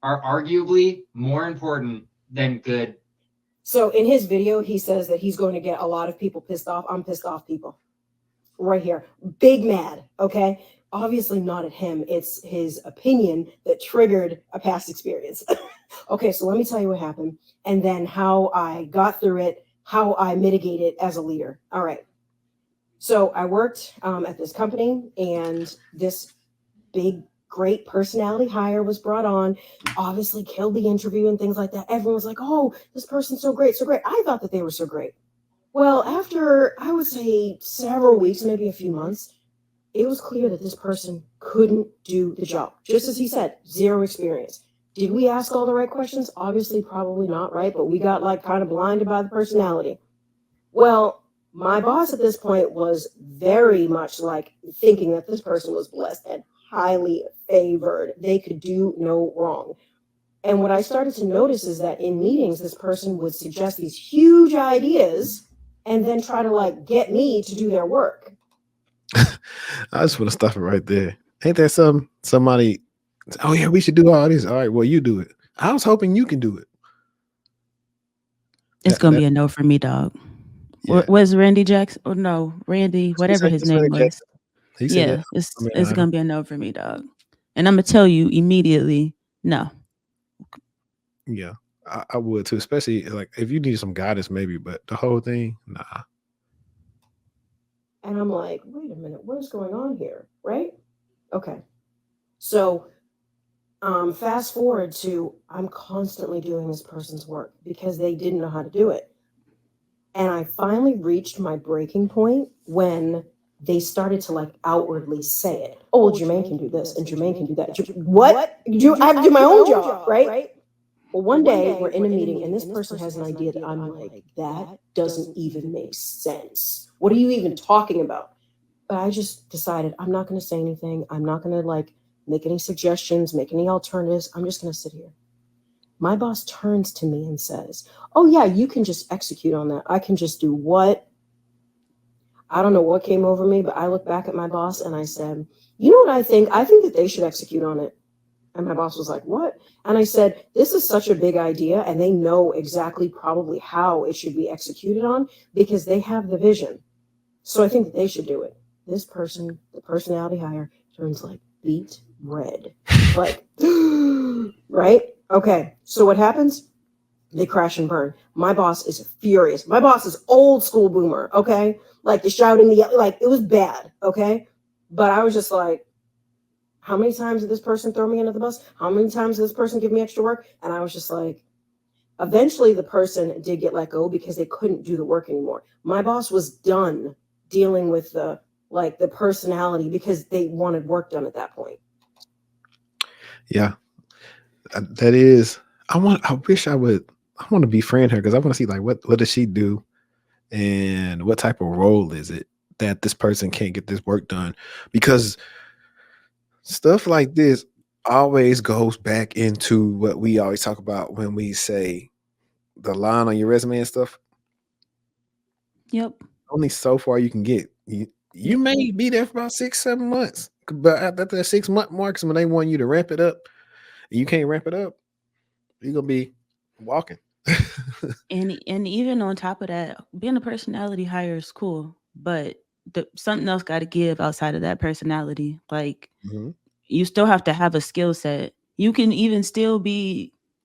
are arguably more important than good. So in his video, he says that he's going to get a lot of people pissed off. I'm pissed off people right here. Big mad. Okay. Obviously not at him. It's his opinion that triggered a past experience. Okay. So let me tell you what happened and then how I got through it, how I mitigate it as a leader. All right. So I worked at this company and this big great personality hire was brought on, obviously killed the interview and things like that. Everyone was like, oh, this person's so great, so great. I thought that they were so great. Well, after I would say several weeks, maybe a few months, it was clear that this person couldn't do the job. Just as he said, zero experience. Did we ask all the right questions? Obviously, probably not, right? But we got like kind of blinded by the personality. Well, my boss at this point was very much like thinking that this person was blessed and highly favored. They could do no wrong. And what I started to notice is that in meetings, this person would suggest these huge ideas and then try to like get me to do their work. I just want to stop it right there. Ain't that somebody? Oh yeah, we should do all this. All right, well you do it. I was hoping you can do it. It's gonna be a no for me, dog. Yeah. Was Randy Jackson? Oh no, Randy, whatever his name was. Yeah, it's gonna be a no for me, dog. And I'm gonna tell you immediately, no. Yeah, I would too, especially like if you need some guidance, maybe. But the whole thing, nah. And I'm like, wait a minute, what is going on here? Right? Okay. So fast forward to I'm constantly doing this person's work because they didn't know how to do it. And I finally reached my breaking point when they started to like outwardly say it. Oh, well, Jermaine can do this and Jermaine can do that. What? I have to do my own job, right? Well, one day we're in a meeting and this person has an idea that I'm like, that doesn't even make sense. What are you even talking about? But I just decided I'm not going to say anything. I'm not going to like make any suggestions, make any alternatives. I'm just going to sit here. My boss turns to me and says, oh, yeah, you can just execute on that. I can just do what? I don't know what came over me, but I looked back at my boss and I said, you know what I think? I think that they should execute on it. And my boss was like, what? And I said, this is such a big idea and they know exactly probably how it should be executed on because they have the vision. So I think that they should do it. This person, the personality hire, turns like beet red. Like, right? Okay. So what happens? They crash and burn. My boss is furious. My boss is old school boomer. Okay. Like the shouting, like it was bad. Okay. But I was just like, how many times did this person throw me under the bus? How many times did this person give me extra work? And I was just like, eventually the person did get let go because they couldn't do the work anymore. My boss was done dealing with the personality because they wanted work done at that point. Yeah, that is. I want to befriend her because I want to see like what does she do, and what type of role is it that this person can't get this work done, because stuff like this always goes back into what we always talk about when we say the line on your resume and stuff. Yep. Only so far you can get. You may be there for about 6-7 months, but at that 6-month marks when they want you to ramp it up, and you can't ramp it up, you're gonna be walking. And even on top of that, being a personality hire is cool, but something else got to give outside of that personality. Like you still have to have a skill set. You can even still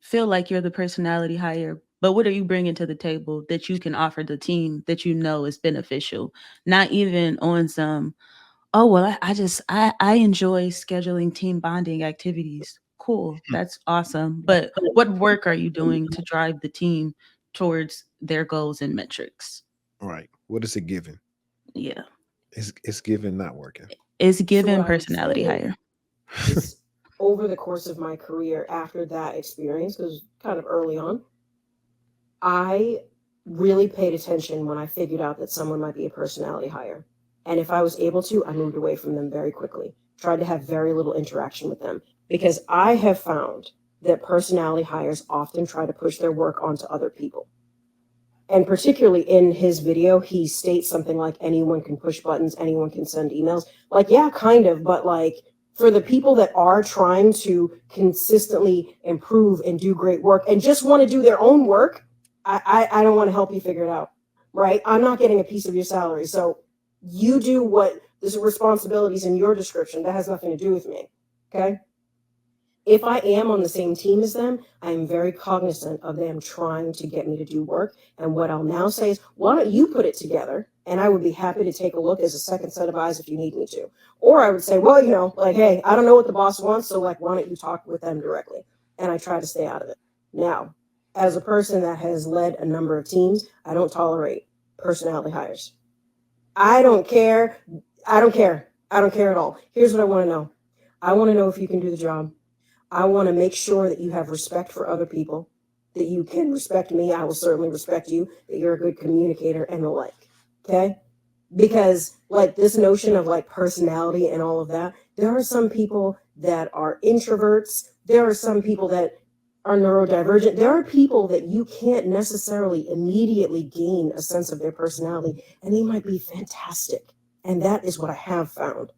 feel like you're the personality hire, but what are you bringing to the table that you can offer the team that you know is beneficial? Not even on some, oh well, I enjoy scheduling team bonding activities. Cool, that's awesome. But what work are you doing to drive the team towards their goals and metrics? Right. What is it giving? Yeah. It's given not working. It's given personality hire. Over the course of my career after that experience, because kind of early on, I really paid attention when I figured out that someone might be a personality hire. And if I was able to, I moved away from them very quickly. Tried to have very little interaction with them because I have found that personality hires often try to push their work onto other people. And particularly in his video, he states something like anyone can push buttons, anyone can send emails. Like, yeah, kind of, but like for the people that are trying to consistently improve and do great work and just want to do their own work, I don't want to help you figure it out, right? I'm not getting a piece of your salary. So you do what the responsibilities in your description. That has nothing to do with me, okay? If I am on the same team as them, I'm very cognizant of them trying to get me to do work. And what I'll now say is, why don't you put it together? And I would be happy to take a look as a second set of eyes if you need me to. Or I would say, well, like, hey, I don't know what the boss wants, so like, why don't you talk with them directly? And I try to stay out of it. Now, as a person that has led a number of teams, I don't tolerate personality hires. I don't care. I don't care. I don't care at all. Here's what I want to know. I want to know if you can do the job. I want to make sure that you have respect for other people, that you can respect me. I will certainly respect you, that you're a good communicator and the like. Okay? Because like this notion of like personality and all of that, there are some people that are introverts. There are some people that are neurodivergent. There are people that you can't necessarily immediately gain a sense of their personality, and they might be fantastic. And that is what I have found,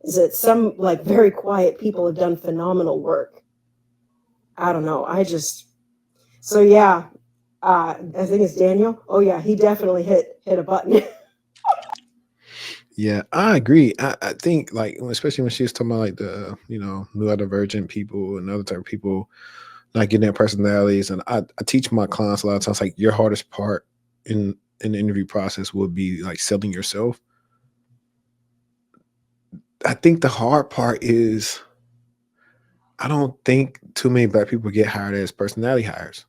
is that some like very quiet people have done phenomenal work. I don't know. So yeah, I think it's Daniel. Oh yeah, he definitely hit a button. Yeah, I agree. I think like especially when she was talking about like the neurodivergent people and other type of people not getting their personalities. And I teach my clients a lot of times like your hardest part in the interview process would be like selling yourself. I think the hard part is I don't think too many Black people get hired as personality hires.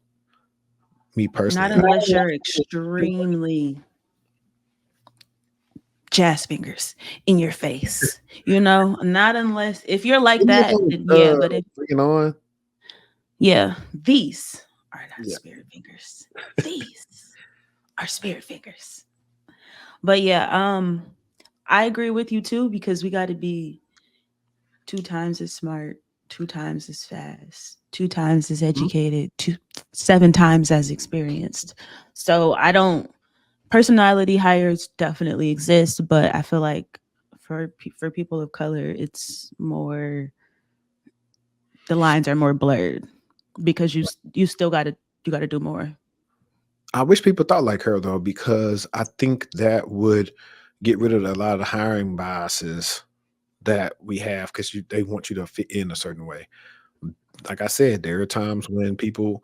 Me Not personally. unless you're extremely jazz fingers in your face, not unless if you're like that, then yeah, but if Bring it on. yeah, these are not Yeah. spirit fingers. These are spirit fingers. But yeah, I agree with you too, because we got to be 2 times as smart, 2 times as fast, 2 times as educated, 7 times as experienced. So I don't personality hires definitely exist, but I feel like for people of color, it's more the lines are more blurred because you still got to do more. I wish people thought like her though, because I think that would get rid of a lot of the hiring biases that we have because they want you to fit in a certain way. Like I said, there are times when people,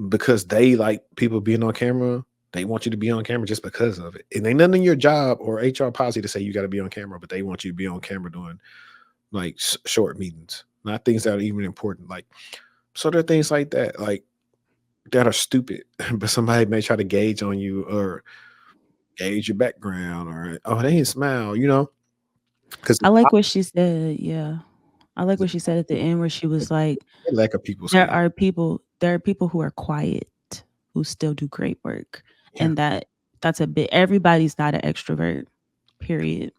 because they like people being on camera, they want you to be on camera just because of it. And ain't nothing in your job or HR policy to say you got to be on camera, but they want you to be on camera doing like short meetings, not things that are even important. Like, so there are things like that, like that are stupid, but somebody may try to gauge on you or gauge your background or, oh, they didn't smile, because I like what she said. Yeah. I like what she said at the end where she was like, lack of people there skill. are people who are quiet who still do great work. Yeah. And that's a bit, everybody's not an extrovert, period.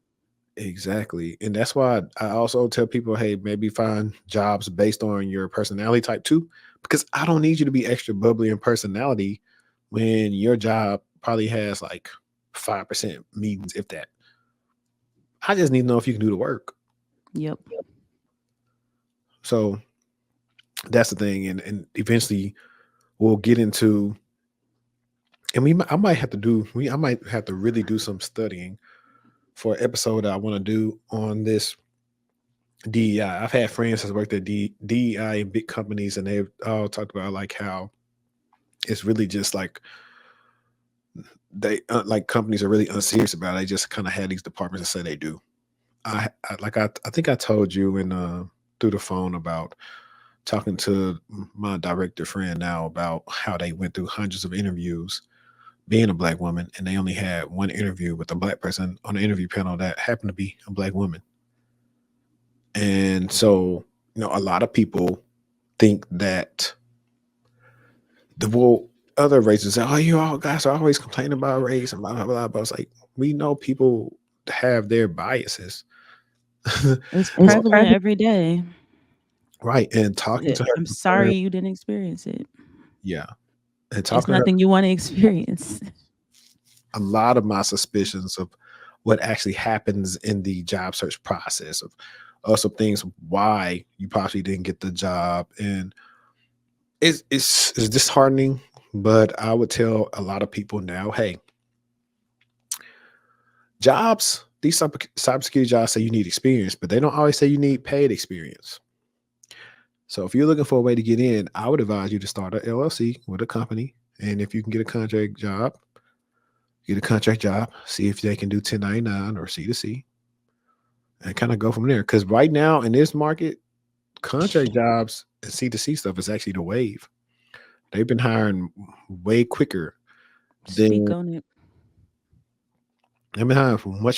Exactly. And that's why I also tell people, hey, maybe find jobs based on your personality type too, because I don't need you to be extra bubbly in personality when your job probably has like 5% meetings, if that. I just need to know if you can do the work. Yep. So that's the thing. And eventually we'll get into, and I might have to really do some studying for an episode that I want to do on this DEI. I've had friends that's worked at DEI in big companies, and they've all talked about like how it's really just like they like companies are really unserious about it. They just kind of had these departments that say they do. I think I told you in through the phone about talking to my director friend now about how they went through hundreds of interviews being a Black woman, and they only had one interview with a Black person on the interview panel that happened to be a Black woman. And so, a lot of people think that other races say, oh, you all guys are always complaining about race and blah, blah, blah. But it's like, we know people have their biases. It's prevalent every day. Right. And talking to her. I'm sorry you didn't experience it. Yeah. And It's talking to her, nothing you want to experience. a lot of my suspicions of what actually happens in the job search process of some things why you possibly didn't get the job, and it's disheartening. But I would tell a lot of people now, hey, jobs, these cybersecurity jobs say you need experience, but they don't always say you need paid experience. So if you're looking for a way to get in, I would advise you to start an LLC with a company. And if you can get a contract job, see if they can do 1099 or C2C, and kind of go from there. Because right now in this market, contract jobs and C2C stuff is actually the wave. They've been hiring way quicker Speak than on it. they've been hiring for much